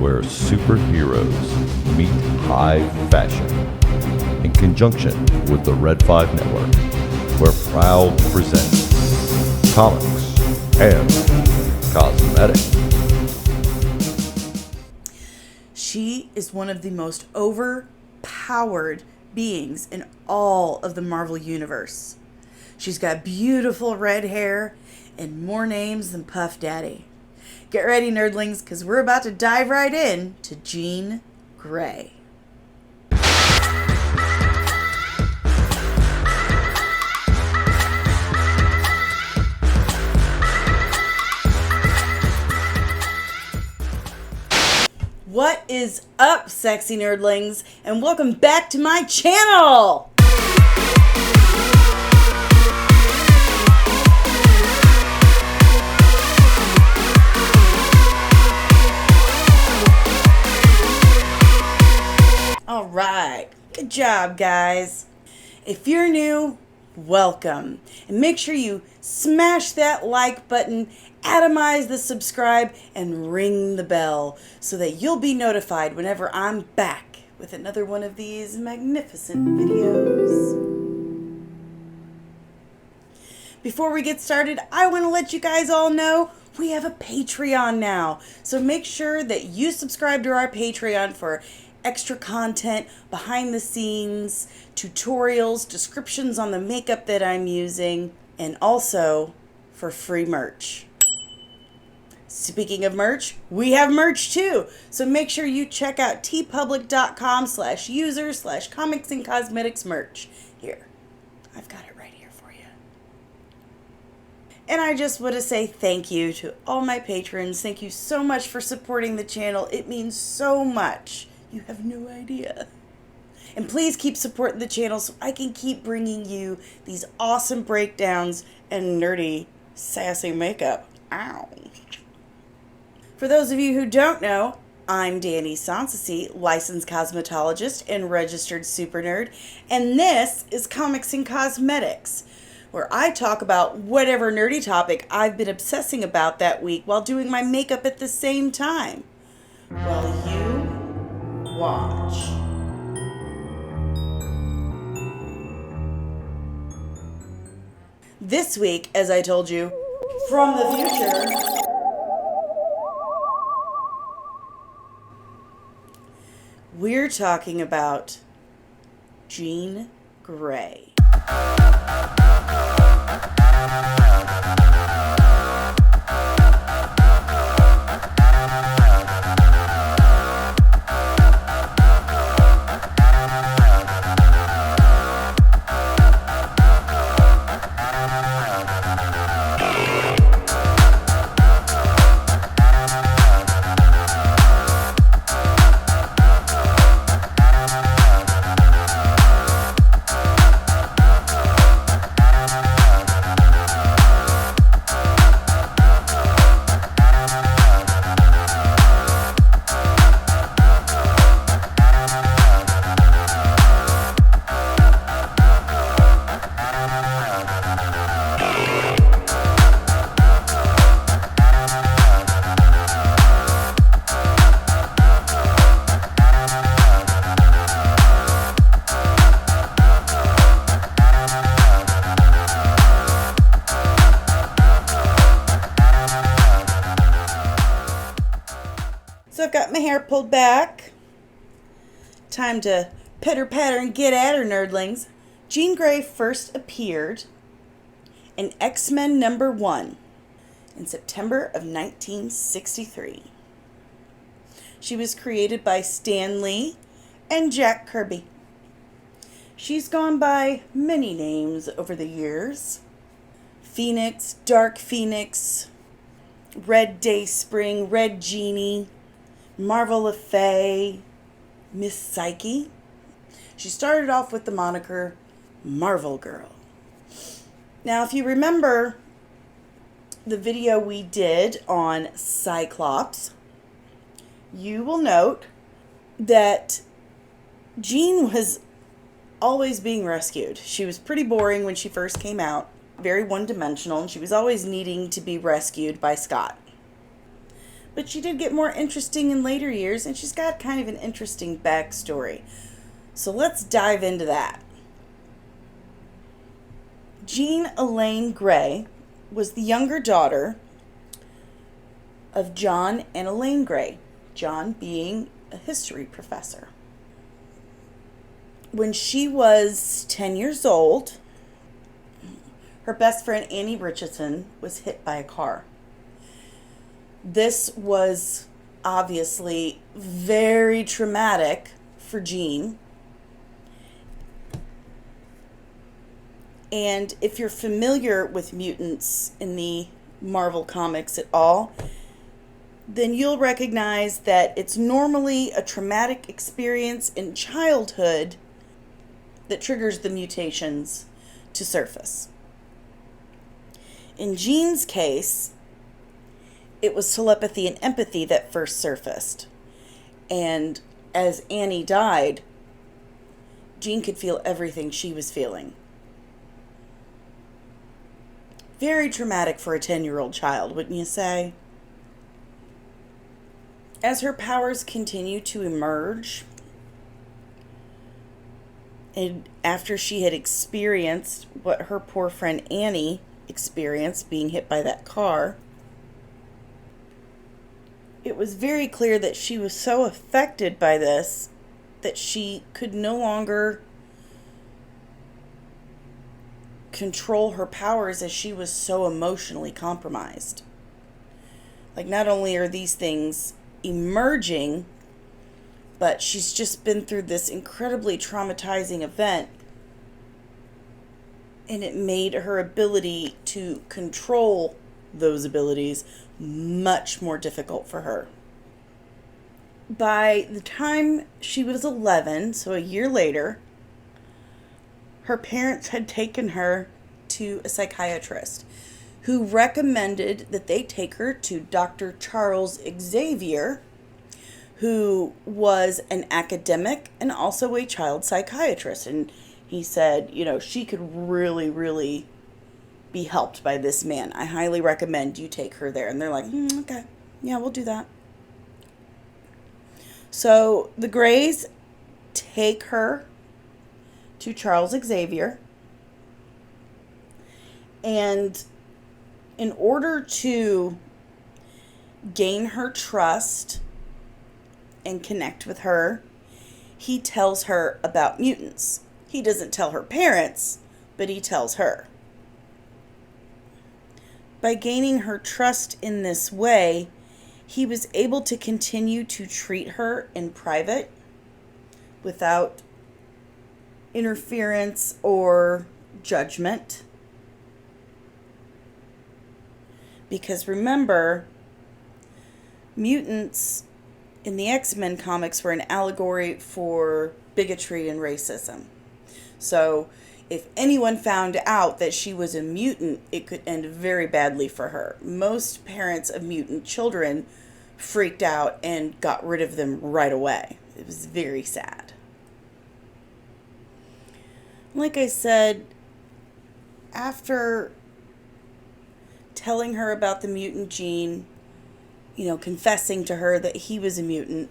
where superheroes meet high fashion. In conjunction with the Red 5 Network, we're proud to present Comics and Cosmetics. She is one of the most overpowered beings in all of the Marvel Universe. She's got beautiful red hair and more names than Puff Daddy. Get ready, nerdlings, because we're about to dive right in to Jean Grey. What is up, sexy nerdlings, and welcome back to my channel! Alright, good job, guys. If you're new, welcome. And make sure you smash that like button, atomize the subscribe, and ring the bell so that you'll be notified whenever I'm back with another one of these magnificent videos. Before we get started, I want to let you guys all know we have a Patreon now. So make sure that you subscribe to our Patreon for extra content, behind the scenes, tutorials, descriptions on the makeup that I'm using, and also for free merch. Speaking of merch, we have merch too. So make sure you check out tpublic.com/user/comics and cosmetics merch. Here, I've got it right here for you. And I just want to say thank you to all my patrons. Thank you so much for supporting the channel. It means so much. You have no idea. And please keep supporting the channel so I can keep bringing you these awesome breakdowns and nerdy, sassy makeup. Ow. For those of you who don't know, I'm Danny Sansasi, licensed cosmetologist and registered super nerd, and this is Comics and Cosmetics, where I talk about whatever nerdy topic I've been obsessing about that week while doing my makeup at the same time. While you watch. This week, as I told you, from the future, we're talking about Jean Grey. So I've got my hair pulled back. Time to pitter patter and get at her, nerdlings. Jean Grey first appeared in X-Men #1 in September of 1963. She was created by Stan Lee and Jack Kirby. She's gone by many names over the years. Phoenix, Dark Phoenix, Red Dayspring, Red Genie, Marvel Le Fay, Miss Psyche. She started off with the moniker Marvel Girl. Now, if you remember the video we did on Cyclops, you will note that Jean was always being rescued. She was pretty boring when she first came out, very one-dimensional, and she was always needing to be rescued by Scott. But she did get more interesting in later years, and she's got kind of an interesting backstory. So let's dive into that. Jean Elaine Grey was the younger daughter of John and Elaine Grey, John being a history professor. When she was 10 years old, her best friend Annie Richardson was hit by a car. This was obviously very traumatic for Jean. And if you're familiar with mutants in the Marvel comics at all, then you'll recognize that it's normally a traumatic experience in childhood that triggers the mutations to surface. In Jean's case, it was telepathy and empathy that first surfaced. And as Annie died, Jean could feel everything she was feeling. Very traumatic for a 10-year-old child, wouldn't you say? As her powers continue to emerge, and after she had experienced what her poor friend Annie experienced, being hit by that car, it was very clear that she was so affected by this that she could no longer control her powers, as she was so emotionally compromised. Like, not only are these things emerging, but she's just been through this incredibly traumatizing event, and it made her ability to control those abilities much more difficult for her. By the time she was 11, so a year later, her parents had taken her to a psychiatrist who recommended that they take her to Dr. Charles Xavier, who was an academic and also a child psychiatrist. And he said, she could really, really be helped by this man. I highly recommend you take her there. And they're like, okay, yeah, we'll do that. So the Greys take her to Charles Xavier, and in order to gain her trust and connect with her, he tells her about mutants. He doesn't tell her parents, but he tells her. By gaining her trust in this way, he was able to continue to treat her in private without interference or judgment. Because remember, mutants in the X-Men comics were an allegory for bigotry and racism. So if anyone found out that she was a mutant, it could end very badly for her. Most parents of mutant children freaked out and got rid of them right away. It was very sad. Like I said, after telling her about the mutant gene, confessing to her that he was a mutant,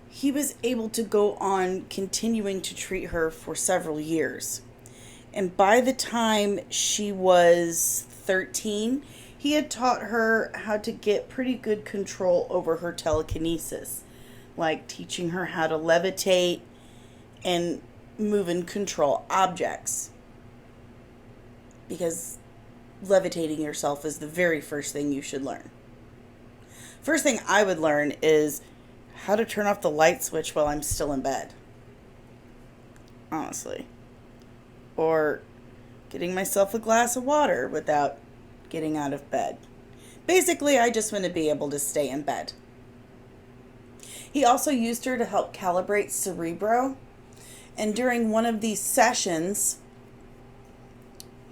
he was able to go on continuing to treat her for several years. And by the time she was 13, he had taught her how to get pretty good control over her telekinesis, like teaching her how to levitate and move and control objects. Because levitating yourself is the very first thing you should learn. First thing I would learn is how to turn off the light switch while I'm still in bed. Honestly. Or getting myself a glass of water without getting out of bed. Basically, I just want to be able to stay in bed. He also used her to help calibrate Cerebro. And during one of these sessions,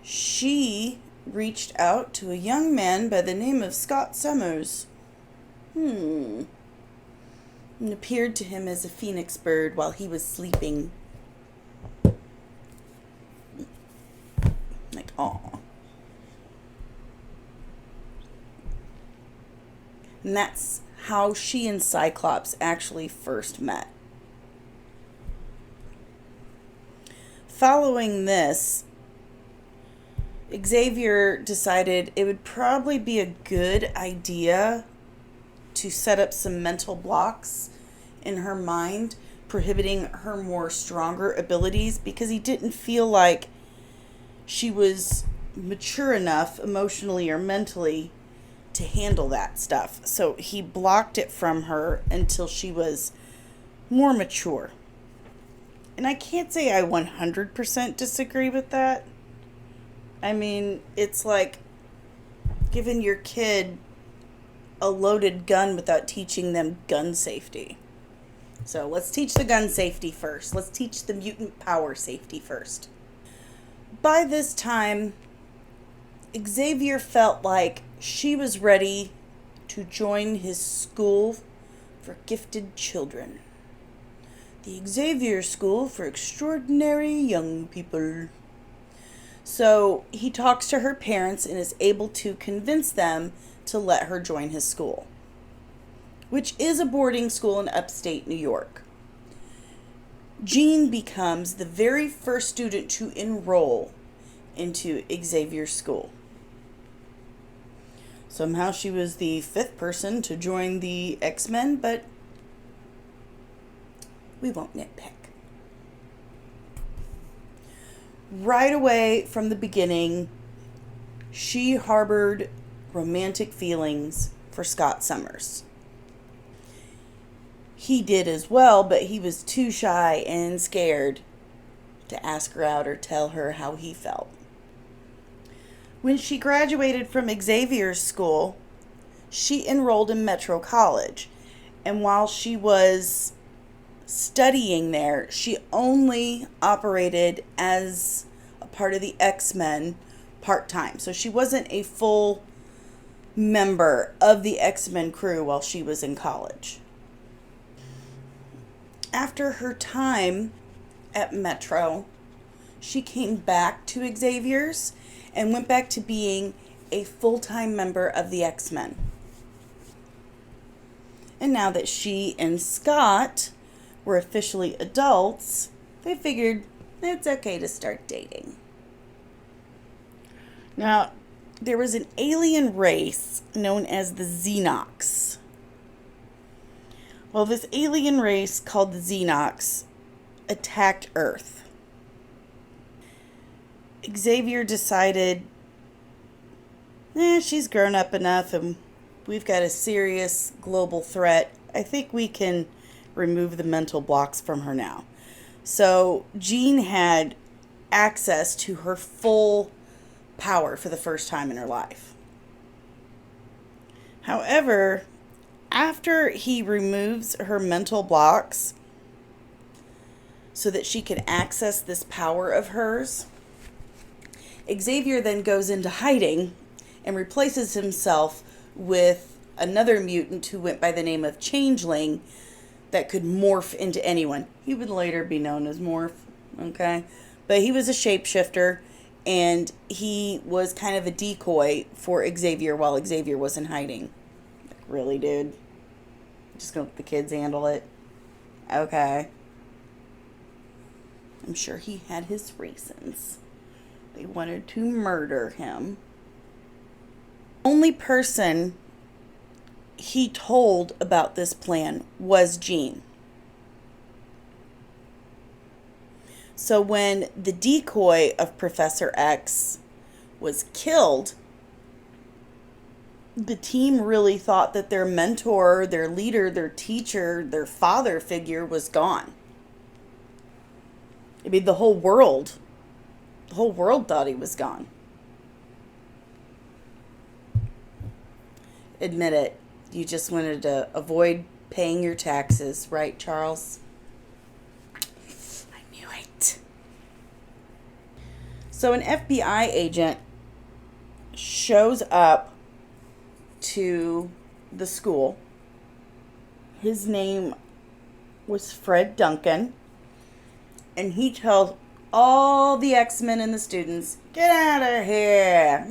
she reached out to a young man by the name of Scott Summers. And appeared to him as a phoenix bird while he was sleeping. Like, aw. And that's how she and Cyclops actually first met. Following this, Xavier decided it would probably be a good idea to set up some mental blocks in her mind, prohibiting her more stronger abilities, because he didn't feel like she was mature enough emotionally or mentally to handle that stuff. So he blocked it from her until she was more mature. And I can't say I 100% disagree with that. I mean, it's like giving your kid a loaded gun without teaching them gun safety. So let's teach the gun safety first. Let's teach the mutant power safety first. By this time, Xavier felt like she was ready to join his school for gifted children. The Xavier School for Extraordinary Young People. So he talks to her parents and is able to convince them to let her join his school, which is a boarding school in upstate New York. Jean becomes the very first student to enroll into Xavier's school. Somehow she was the 5th person to join the X-Men, but we won't nitpick. Right away from the beginning, she harbored romantic feelings for Scott Summers. He did as well, but he was too shy and scared to ask her out or tell her how he felt. When she graduated from Xavier's school, she enrolled in Metro College. And while she was studying there, she only operated as a part of the X-Men part-time. So she wasn't a full member of the X-Men crew while she was in college. After her time at Metro, she came back to Xavier's and went back to being a full-time member of the X-Men. And now that she and Scott were officially adults, they figured it's okay to start dating. Now, there was an alien race known as the Xenox. Well, this alien race called the Xenox attacked Earth. Xavier decided, she's grown up enough and we've got a serious global threat. I think we can remove the mental blocks from her now. So Jean had access to her full power for the first time in her life. However, after he removes her mental blocks so that she can access this power of hers, Xavier then goes into hiding and replaces himself with another mutant who went by the name of Changeling that could morph into anyone. He would later be known as Morph, okay? But he was a shapeshifter, and he was kind of a decoy for Xavier while Xavier was in hiding. Like, really, dude? Just gonna let the kids handle it? Okay. I'm sure he had his reasons. They wanted to murder him. The only person he told about this plan was Jean. So when the decoy of Professor X was killed, the team really thought that their mentor, their leader, their teacher, their father figure was gone. I mean, the whole world thought he was gone. Admit it, you just wanted to avoid paying your taxes, right, Charles? I knew it. So an FBI agent shows up to the school. His name was Fred Duncan, and he tells all the X-Men and the students, "Get out of here!"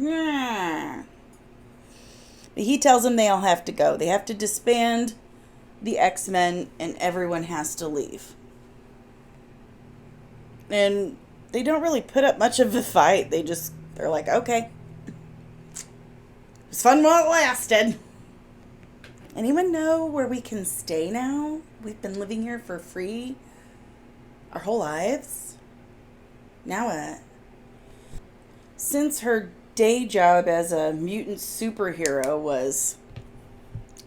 But he tells them they all have to go. They have to disband the X-Men and everyone has to leave. And they don't really put up much of a fight. They're like, okay. It was fun while it lasted. Anyone know where we can stay now? We've been living here for free our whole lives. Now what? Since her day job as a mutant superhero was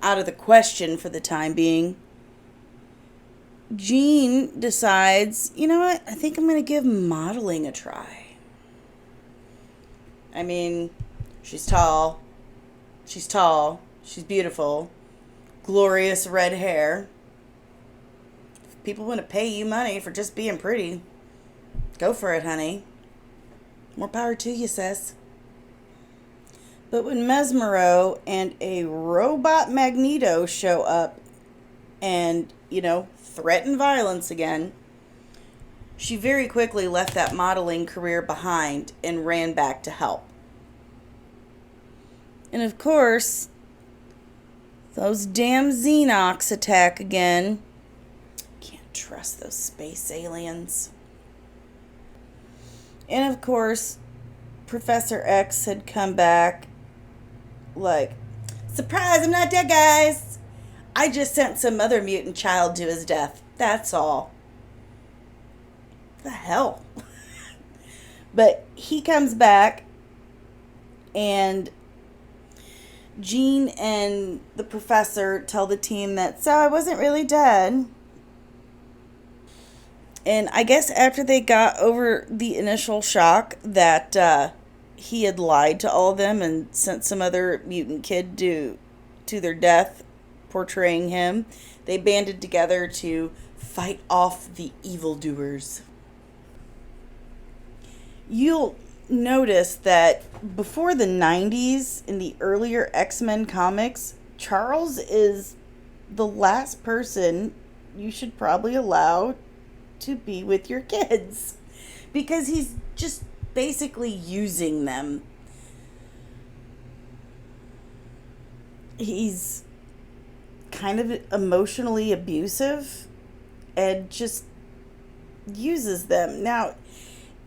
out of the question for the time being, Jean decides, you know what? I think I'm going to give modeling a try. I mean, she's tall. She's beautiful. Glorious red hair. If people want to pay you money for just being pretty, go for it, honey. More power to you, sis. But when Mesmero and a robot Magneto show up and, threaten violence again, she very quickly left that modeling career behind and ran back to help. And of course, those damn Xenox attack again. Can't trust those space aliens. And of course, Professor X had come back like, surprise, I'm not dead, guys. I just sent some other mutant child to his death. That's all. What the hell? But he comes back and Jean and the professor tell the team that, so I wasn't really dead. And I guess after they got over the initial shock that he had lied to all of them and sent some other mutant kid to their death, portraying him, they banded together to fight off the evildoers. You'll notice that before the 90s, in the earlier X-Men comics, Charles is the last person you should probably allow to be with your kids, because he's just basically using them. He's kind of emotionally abusive and just uses them. Now,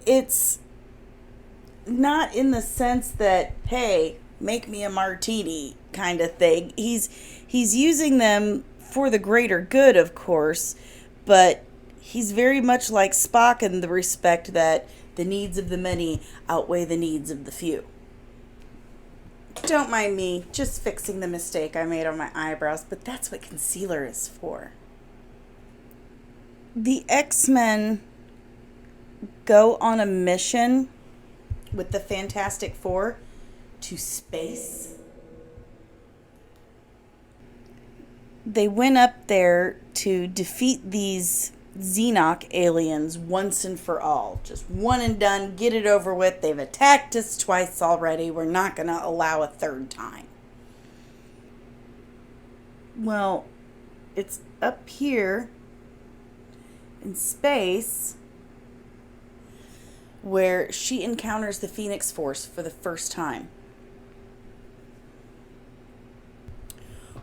it's not in the sense that, hey, make me a martini kind of thing. He's using them for the greater good, of course, but he's very much like Spock in the respect that the needs of the many outweigh the needs of the few. Don't mind me just fixing the mistake I made on my eyebrows, but that's what concealer is for. The X-Men go on a mission with the Fantastic Four to space. They went up there to defeat these Xenoc aliens once and for all. Just one and done, get it over with. They've attacked us twice already. We're not going to allow a third time. Well, it's up here in space where she encounters the Phoenix Force for the first time.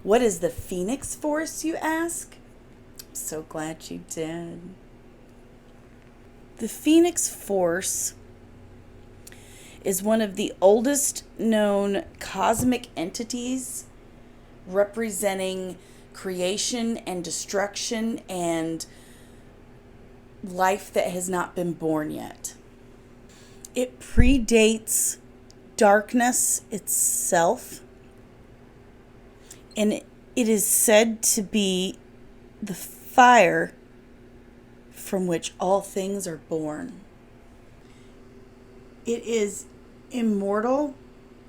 What is the Phoenix Force, you ask? I'm so glad you did. The Phoenix Force is one of the oldest known cosmic entities representing creation and destruction and life that has not been born yet. It predates darkness itself, and it is said to be the fire from which all things are born. It is immortal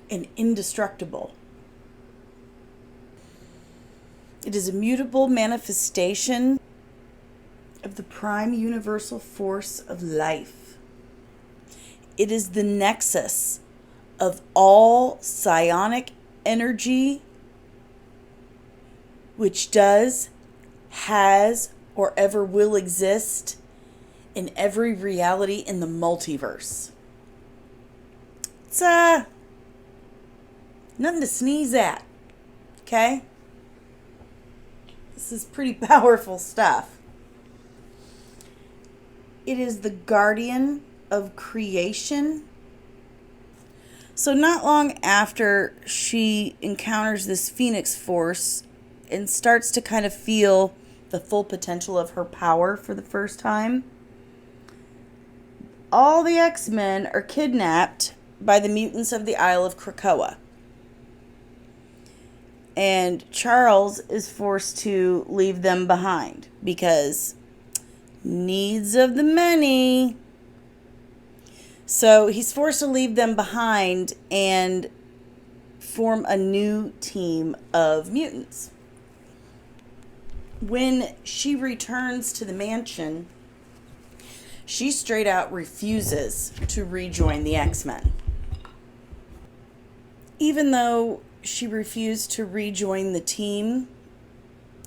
and indestructible. It is a mutable manifestation of the prime universal force of life. It is the nexus of all psionic energy, which does, has, or ever will exist in every reality in the multiverse. It's nothing to sneeze at. Okay? This is pretty powerful stuff. It is the guardian of creation. So not long after she encounters this Phoenix Force and starts to kind of feel the full potential of her power for the first time, all the X-Men are kidnapped by the mutants of the Isle of Krakoa. And Charles is forced to leave them behind because needs of the many. So he's forced to leave them behind and form a new team of mutants. When she returns to the mansion, she straight out refuses to rejoin the X-Men. Even though she refused to rejoin the team,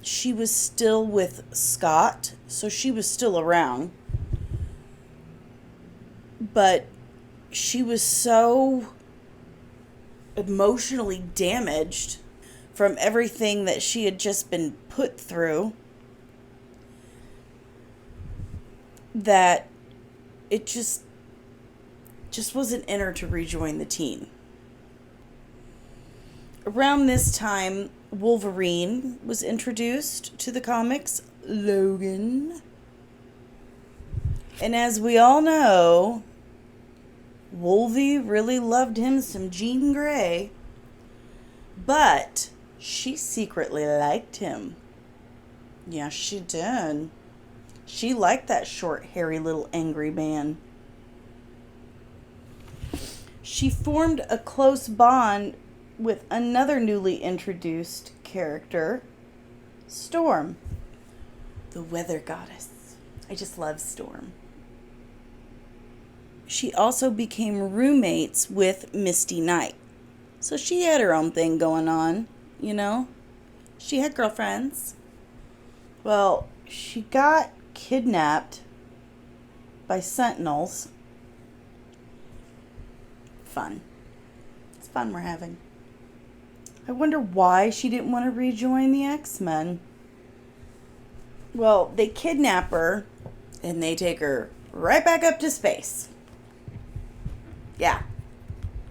she was still with Scott, so she was still around. But she was so emotionally damaged from everything that she had just been put through that it just wasn't in her to rejoin the team. Around this time, Wolverine was introduced to the comics, Logan. And as we all know, Wolvie really loved him some Jean Grey, but she secretly liked him. Yeah, she did. She liked that short, hairy, little angry man. She formed a close bond with another newly introduced character, Storm, the weather goddess. I just love Storm. She also became roommates with Misty Knight. So she had her own thing going on, you know? She had girlfriends. Well, she got kidnapped by Sentinels. Fun. It's fun we're having. I wonder why she didn't want to rejoin the X-Men. Well, they kidnap her and they take her right back up to space. Yeah.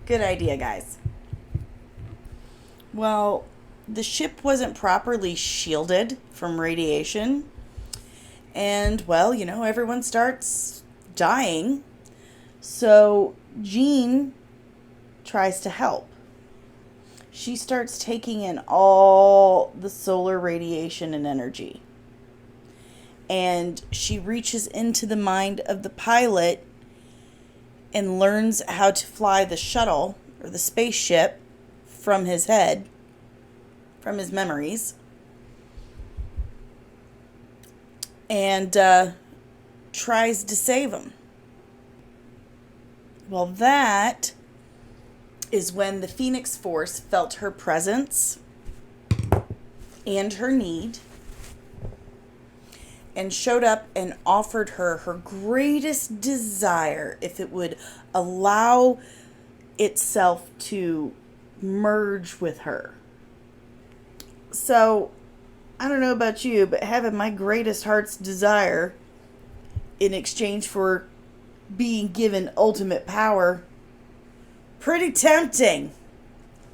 Good idea, guys. Well, the ship wasn't properly shielded from radiation. And, well, you know, everyone starts dying. So Jean tries to help. She starts taking in all the solar radiation and energy. And she reaches into the mind of the pilot and learns how to fly the shuttle or the spaceship from his head, from his memories. And tries to save him. Well, that is when the Phoenix Force felt her presence and her need and showed up and offered her her greatest desire if it would allow itself to merge with her. So, I don't know about you, but having my greatest heart's desire in exchange for being given ultimate power, pretty tempting.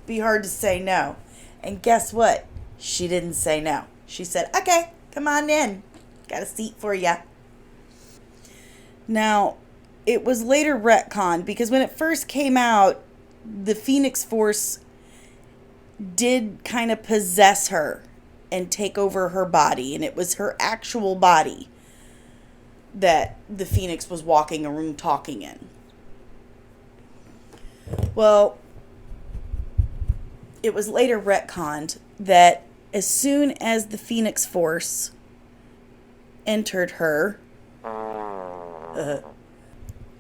Be hard to say no. And guess what? She didn't say no. She said, okay, come on in. Got a seat for ya. Now, it was later retconned because when it first came out, the Phoenix Force did kind of possess her and take over her body. And it was her actual body that the Phoenix was walking around talking in. Well, it was later retconned that as soon as the Phoenix Force entered her,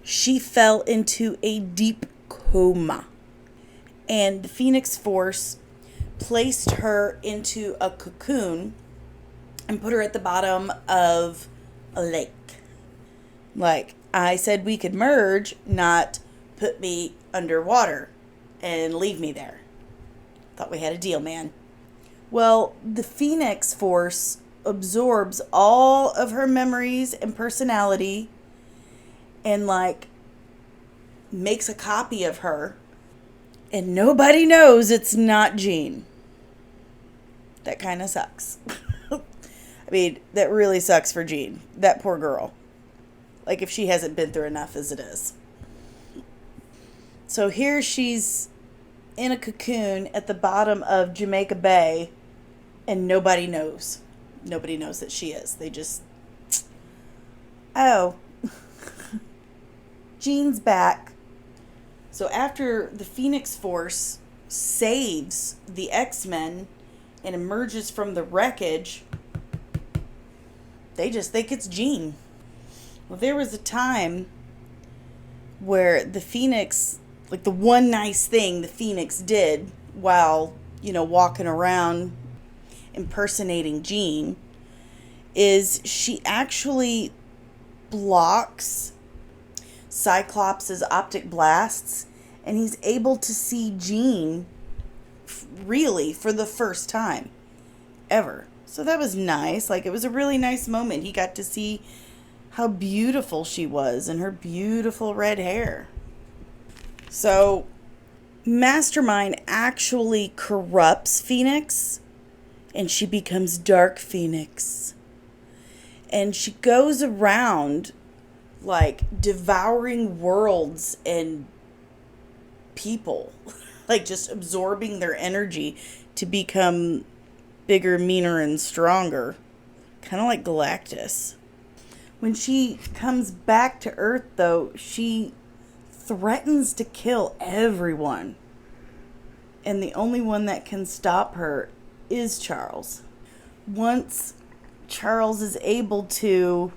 she fell into a deep coma. And the Phoenix Force placed her into a cocoon and put her at the bottom of a lake. Like, I said we could merge, not put me underwater and leave me there. Thought we had a deal, man. Well, the Phoenix Force absorbs all of her memories and personality and, like, makes a copy of her. And nobody knows it's not Jean. That kind of sucks. I mean, that really sucks for Jean. That poor girl. Like, if she hasn't been through enough as it is. So here she's in a cocoon at the bottom of Jamaica Bay, and nobody knows. Nobody knows that she is. They just, oh, Jean's back. So after the Phoenix Force saves the X-Men and emerges from the wreckage, they just think it's Jean. Well, there was a time where the Phoenix, like the one nice thing the Phoenix did while, walking around impersonating Jean, is she actually blocks Cyclops' optic blasts, and he's able to see Jean really for the first time ever. So that was nice. Like, it was a really nice moment. He got to see how beautiful she was and her beautiful red hair. So Mastermind actually corrupts Phoenix, and she becomes Dark Phoenix. And she goes around, like, devouring worlds and people. Like, just absorbing their energy to become bigger, meaner, and stronger. Kind of like Galactus. When she comes back to Earth, though, she threatens to kill everyone. And the only one that can stop her is Charles. Once Charles is able to,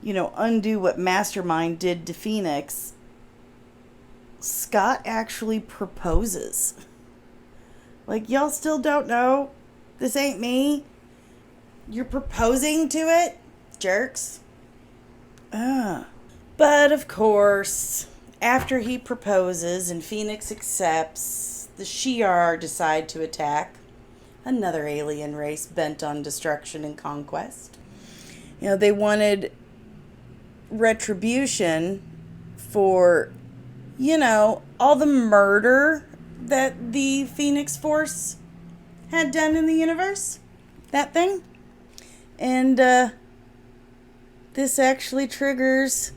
undo what Mastermind did to Phoenix, Scott actually proposes. Like, y'all still don't know? This ain't me? You're proposing to it? Jerks. But of course, after he proposes and Phoenix accepts, the Shi'ar decide to attack. Another alien race bent on destruction and conquest. They wanted retribution for, all the murder that the Phoenix Force had done in the universe. That thing. And this actually triggers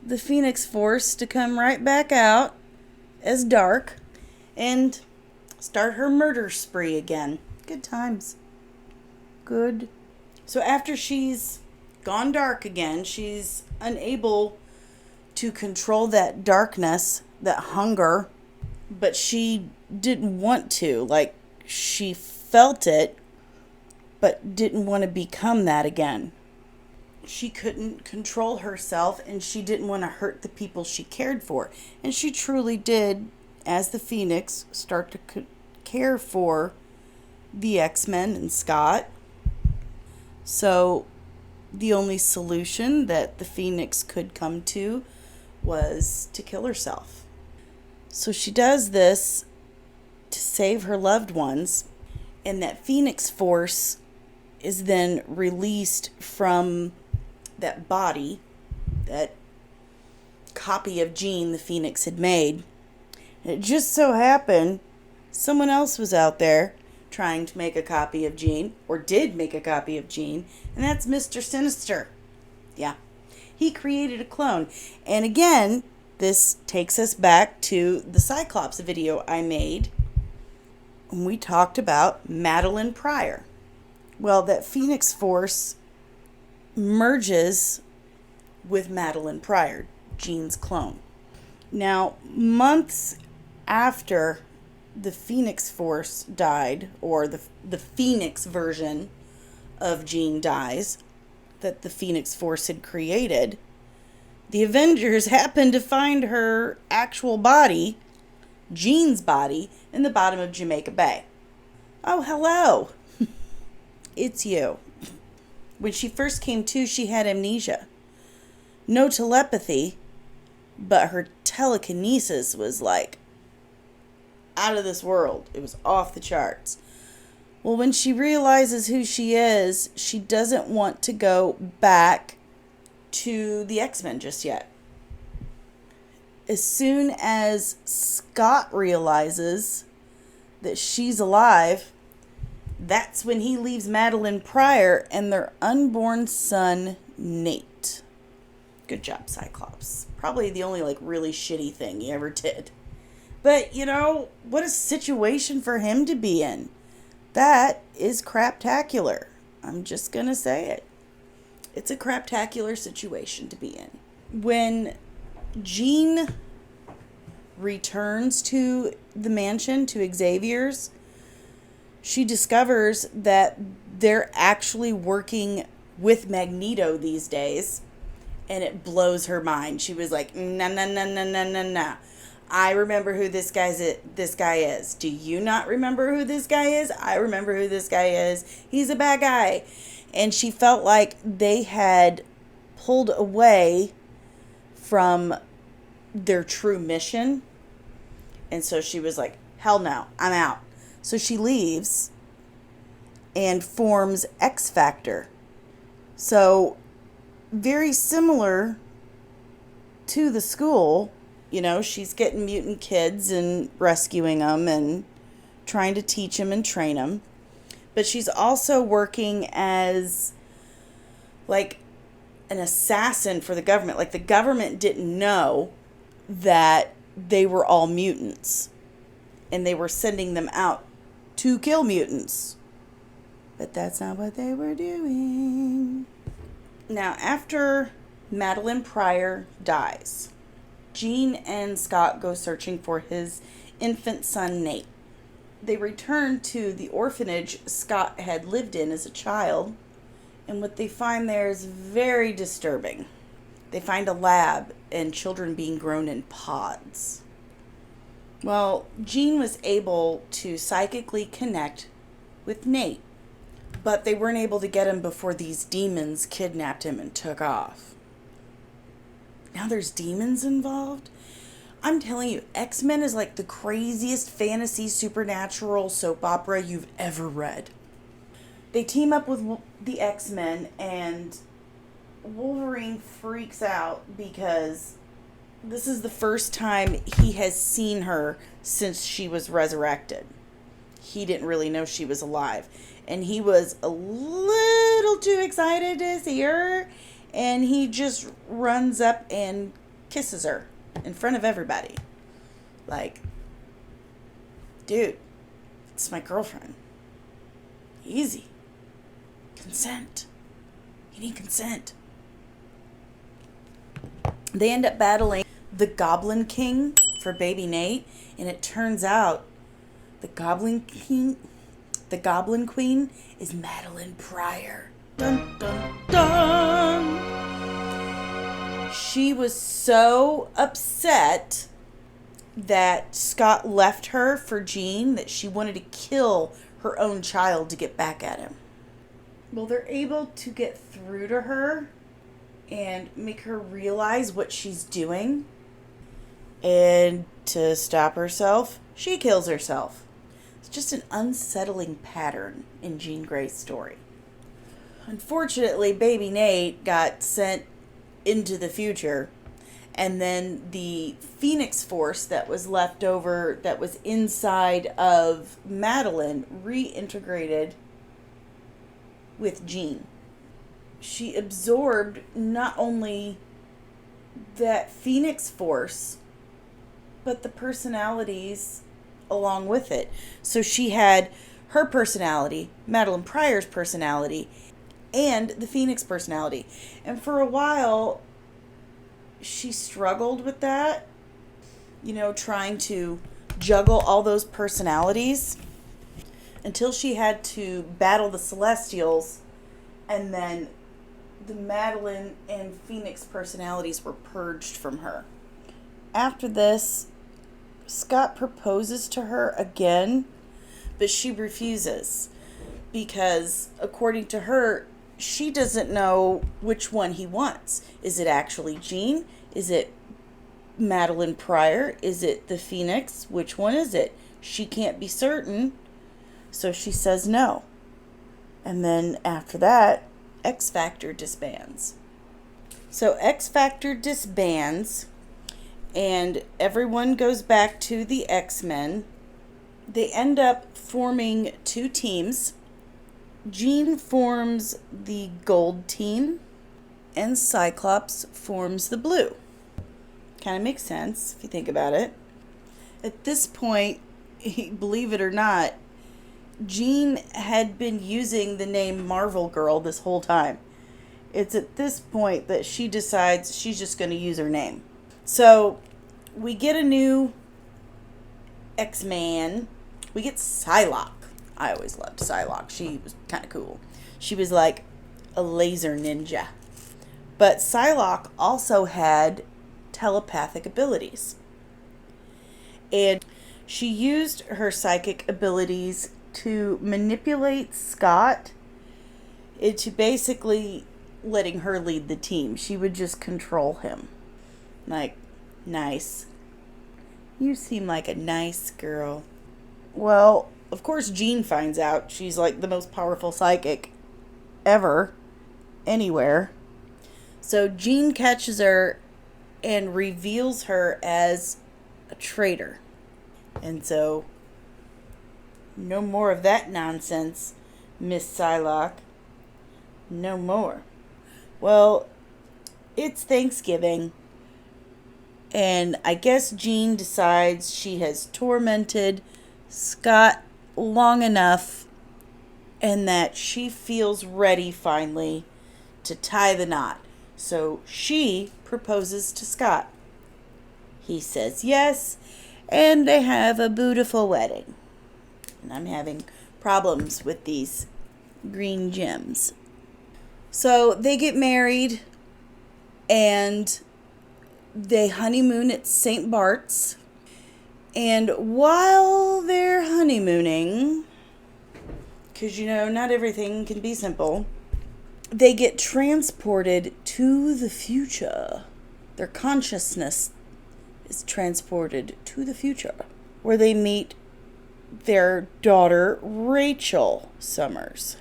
the Phoenix Force to come right back out as Dark and start her murder spree again. Good times. Good. So after she's gone dark again, she's unable to control that darkness, that hunger, but she didn't want to. Like, she felt it, but didn't want to become that again. She couldn't control herself, and she didn't want to hurt the people she cared for. And she truly did, as the Phoenix, start to care for the X-Men and Scott. So the only solution that the Phoenix could come to was to kill herself. So she does this to save her loved ones, and that Phoenix Force is then released from that body, that copy of Jean the Phoenix had made. And it just so happened someone else was out there trying to make a copy of Jean, or did make a copy of Jean, and that's Mr. Sinister. Yeah, he created a clone. And again, this takes us back to the Cyclops video I made when we talked about Madeline Pryor. Well, that Phoenix Force merges with Madeline Pryor, Jean's clone. Now, months after the Phoenix Force died, or the Phoenix version of Jean dies, that the Phoenix Force had created, the Avengers happened to find her actual body, Jean's body, in the bottom of Jamaica Bay. Oh, hello. It's you. When she first came to, she had amnesia. No telepathy, but her telekinesis was like out of this world. It was off the charts. Well, when she realizes who she is, she doesn't want to go back to the X-Men just yet. As soon as Scott realizes that she's alive, that's when he leaves Madeline Pryor and their unborn son, Nate. Good job, Cyclops. Probably the only, really shitty thing he ever did. But, what a situation for him to be in. That is craptacular. I'm just going to say it. It's a craptacular situation to be in. When Jean returns to the mansion, to Xavier's, she discovers that they're actually working with Magneto these days, and it blows her mind. She was like, no. I remember who this guy is. Do you not remember who this guy is? I remember who this guy is. He's a bad guy. And she felt like they had pulled away from their true mission. And so she was like, hell no, I'm out. So she leaves and forms X Factor. So very similar to the school. She's getting mutant kids and rescuing them and trying to teach them and train them. But she's also working as, an assassin for the government. The government didn't know that they were all mutants. And they were sending them out to kill mutants. But that's not what they were doing. Now, after Madeline Pryor dies, Jean and Scott go searching for his infant son, Nate. They return to the orphanage Scott had lived in as a child, and what they find there is very disturbing. They find a lab and children being grown in pods. Well, Jean was able to psychically connect with Nate, but they weren't able to get him before these demons kidnapped him and took off. Now there's demons involved? I'm telling you, X-Men is like the craziest fantasy supernatural soap opera you've ever read. They team up with the X-Men, and Wolverine freaks out because this is the first time he has seen her since she was resurrected. He didn't really know she was alive. And he was a little too excited to see her. And he just runs up and kisses her in front of everybody. Dude, it's my girlfriend. Easy. Consent. You need consent. They end up battling the Goblin King for baby Nate. And it turns out the Goblin Queen is Madeline Pryor. Dun, dun, dun. She was so upset that Scott left her for Jean that she wanted to kill her own child to get back at him. Well, they're able to get through to her and make her realize what she's doing. And to stop herself, she kills herself. It's just an unsettling pattern in Jean Grey's story. Unfortunately, baby Nate got sent into the future, and then the Phoenix Force that was left over, that was inside of Madeline, reintegrated with Jean. She absorbed not only that Phoenix Force, but the personalities along with it. So she had her personality, Madeline Pryor's personality, and the Phoenix personality. And for a while, she struggled with that, trying to juggle all those personalities until she had to battle the Celestials, and then the Madeline and Phoenix personalities were purged from her. After this, Scott proposes to her again, but she refuses because, according to her, she doesn't know which one he wants. Is it actually Jean? Is it Madeline Pryor? Is it the Phoenix? Which one is it? she can't be certain, so she says no. And then after that, X Factor disbands. So X Factor disbands, and everyone goes back to the X-Men. They end up forming 2 teams. Jean forms the gold team, and Cyclops forms the blue. Kind of makes sense if you think about it. At this point, believe it or not, Jean had been using the name Marvel Girl this whole time. It's at this point that she decides she's just going to use her name. So we get a new X-Man. We get Psylocke. I always loved Psylocke. She was kind of cool. She was like a laser ninja. But Psylocke also had telepathic abilities. And she used her psychic abilities to manipulate Scott into basically letting her lead the team. She would just control him. Like, nice. You seem like a nice girl. Well, of course Jean finds out she's like the most powerful psychic ever, anywhere. So Jean catches her and reveals her as a traitor. And so, no more of that nonsense, Miss Psylocke. No more. Well, it's Thanksgiving, and I guess Jean decides she has tormented Scott long enough, and that she feels ready finally to tie the knot. So she proposes to Scott. He says yes, and they have a beautiful wedding. And I'm having problems with these green gems. So they get married, and they honeymoon at St. Bart's. And while they're honeymooning, because not everything can be simple, they get transported to the future. Their consciousness is transported to the future, where they meet their daughter, Rachel Summers.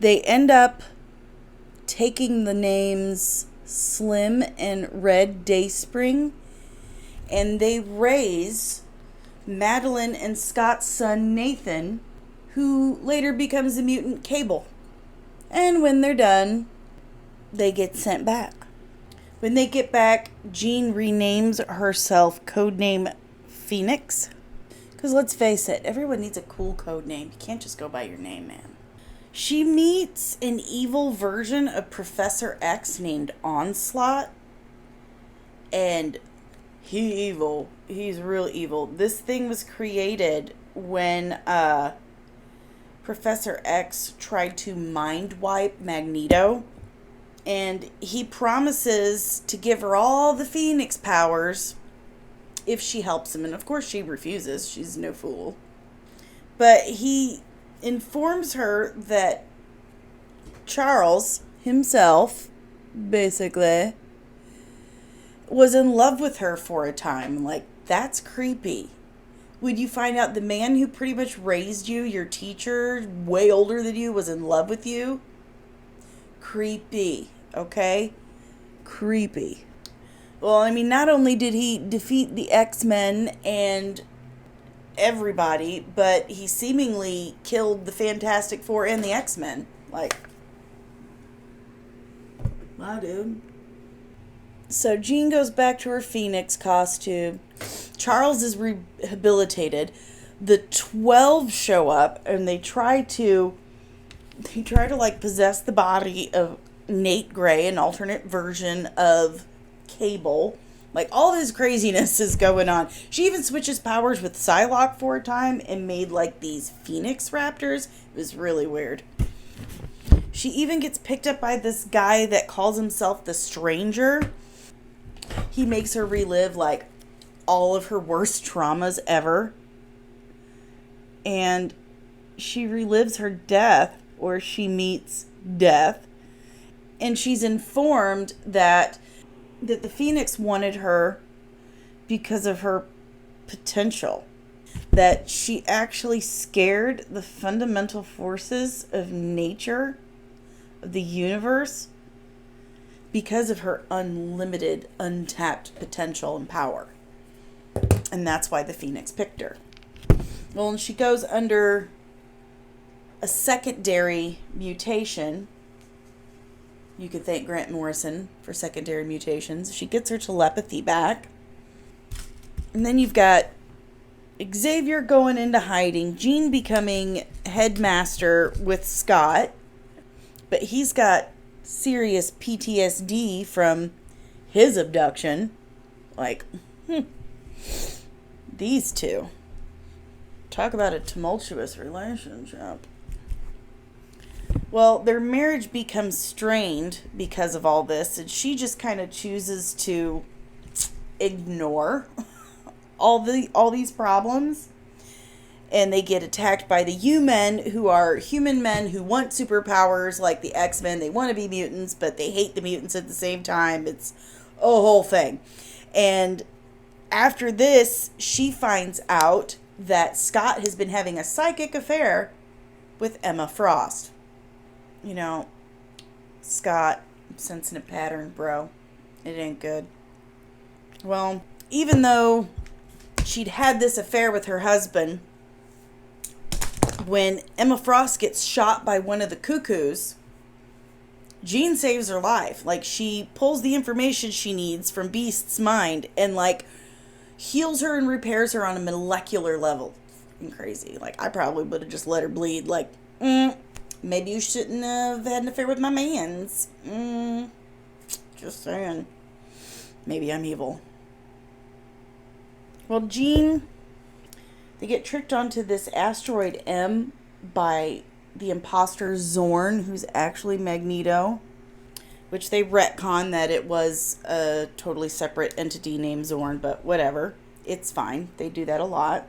They end up taking the names Slim and Red Dayspring, and they raise Madeline and Scott's son Nathan, who later becomes a mutant Cable. And when they're done, they get sent back. When they get back, Jean renames herself codename Phoenix. Because let's face it, everyone needs a cool code name. You can't just go by your name, man. She meets an evil version of Professor X named Onslaught. And he's evil. He's real evil. This thing was created when Professor X tried to mind wipe Magneto. And he promises to give her all the Phoenix powers if she helps him. And of course she refuses. She's no fool. But he informs her that Charles himself, basically, was in love with her for a time. Like, that's creepy. When you find out the man who pretty much raised you, your teacher, way older than you, was in love with you. Creepy, okay? Creepy. Well, I mean, not only did he defeat the X-Men and everybody, but he seemingly killed the Fantastic Four and the X-Men. Like, wow, dude. So Jean goes back to her Phoenix costume. Charles is rehabilitated. The 12 show up, and they try to like possess the body of Nate Gray, an alternate version of Cable. Like, all this craziness is going on. She even switches powers with Psylocke for a time and made like these Phoenix Raptors. It was really weird. She even gets picked up by this guy that calls himself the Stranger. He makes her relive like all of her worst traumas ever. And she relives her death, or she meets death. And she's informed that the Phoenix wanted her because of her potential. that she actually scared the fundamental forces of nature, of the universe, because of her unlimited, untapped potential and power. And that's why the Phoenix picked her. Well, and she goes under a secondary mutation. You could thank Grant Morrison for secondary mutations. She gets her telepathy back. And then you've got Xavier going into hiding, Jean becoming headmaster with Scott, but he's got serious PTSD from his abduction. Like, these two. Talk about a tumultuous relationship. Well, their marriage becomes strained because of all this, and she just kind of chooses to ignore all these problems. And they get attacked by the U-Men, who are human men who want superpowers like the X-Men. They want to be mutants, but they hate the mutants at the same time. It's a whole thing. And after this, she finds out that Scott has been having a psychic affair with Emma Frost. You know, Scott, I'm sensing a pattern, bro. It ain't good. Well, even though she'd had this affair with her husband, when Emma Frost gets shot by one of the cuckoos, Jean saves her life. Like, she pulls the information she needs from Beast's mind and, like, heals her and repairs her on a molecular level. Fucking crazy. Like, I probably would have just let her bleed. Like, maybe you shouldn't have had an affair with my mans. Just saying. Maybe I'm evil. Well, Jean, they get tricked onto this asteroid M by the imposter Zorn, who's actually Magneto, which they retcon that it was a totally separate entity named Zorn, but whatever. It's fine. They do that a lot.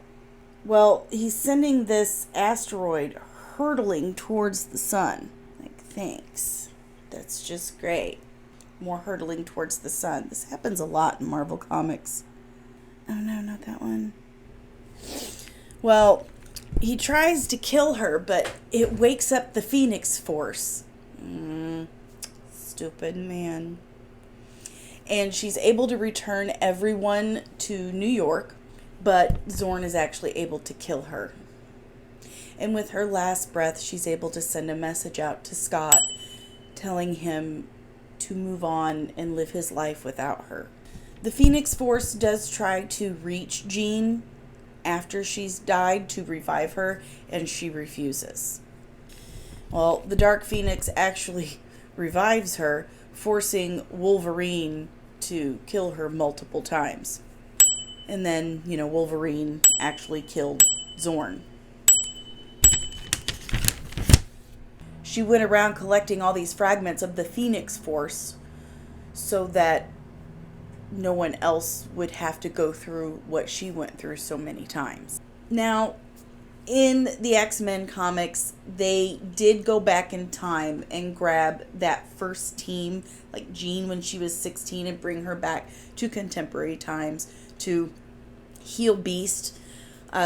Well, he's sending this asteroid hurtling towards the sun. Like, thanks. That's just great. More hurtling towards the sun. This happens a lot in Marvel Comics. Oh no, not that one. Well, he tries to kill her, but it wakes up the Phoenix Force. Stupid man. And she's able to return everyone to New York, but Zorn is actually able to kill her. And with her last breath, she's able to send a message out to Scott, telling him to move on and live his life without her. The Phoenix Force does try to reach Jean after she's died to revive her, and she refuses. Well, the Dark Phoenix actually revives her, forcing Wolverine to kill her multiple times. And then, Wolverine actually killed Zorn. She went around collecting all these fragments of the Phoenix Force so that no one else would have to go through what she went through so many times. Now, in the X-Men comics, they did go back in time and grab that first team, like Jean when she was 16, and bring her back to contemporary times to heal Beast.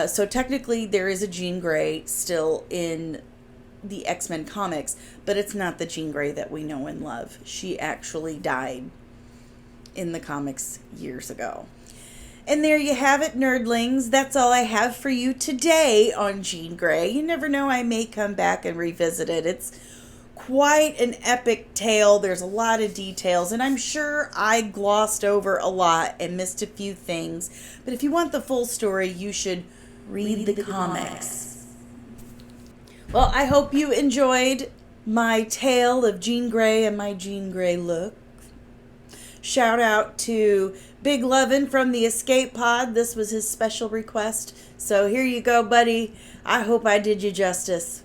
So technically there is a Jean Grey still in the X-Men comics, but it's not the Jean Grey that we know and love. She actually died in the comics years ago. And there you have it, nerdlings. That's all I have for you today on Jean Grey. You never know, I may come back and revisit it. It's quite an epic tale. There's a lot of details, and I'm sure I glossed over a lot and missed a few things. But if you want the full story, you should read the comics. Well, I hope you enjoyed my tale of Jean Grey and my Jean Grey look. Shout out to Big Lovin' from the Escape Pod. This was his special request. So here you go, buddy. I hope I did you justice.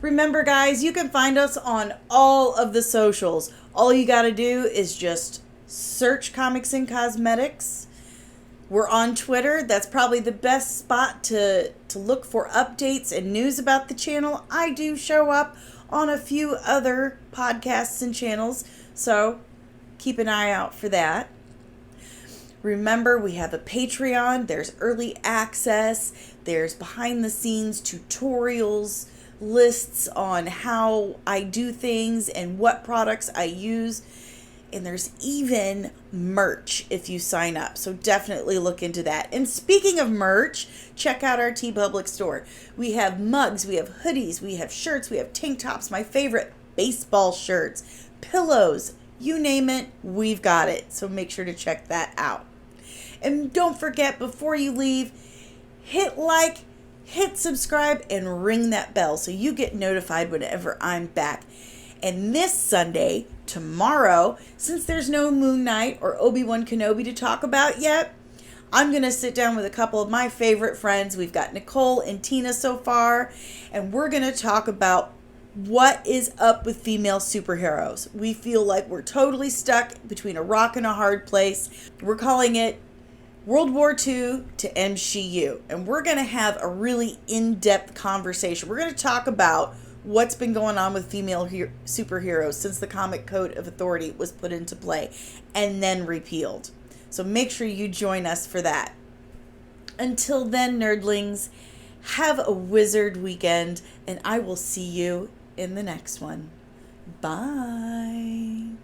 Remember, guys, you can find us on all of the socials. All you got to do is just search Comics and Cosmetics. We're on Twitter. That's probably the best spot to look for updates and news about the channel. I do show up on a few other podcasts and channels, so keep an eye out for that. Remember, we have a Patreon. There's early access. There's behind the scenes tutorials, lists on how I do things and what products I use. And there's even merch if you sign up. So definitely look into that. And speaking of merch, check out our TeePublic store. We have mugs, we have hoodies, we have shirts, we have tank tops, my favorite, baseball shirts, pillows, you name it, we've got it. So make sure to check that out. And don't forget, before you leave, hit like, hit subscribe, and ring that bell so you get notified whenever I'm back. And this Sunday, tomorrow, since there's no Moon Knight or Obi-Wan Kenobi to talk about yet, I'm going to sit down with a couple of my favorite friends. We've got Nicole and Tina so far, and we're going to talk about what is up with female superheroes. We feel like we're totally stuck between a rock and a hard place. We're calling it World War II to MCU, and we're going to have a really in-depth conversation. We're going to talk about what's been going on with female superheroes since the Comic Code of Authority was put into play and then repealed. So make sure you join us for that. Until then, nerdlings, have a wizard weekend, and I will see you in the next one. Bye.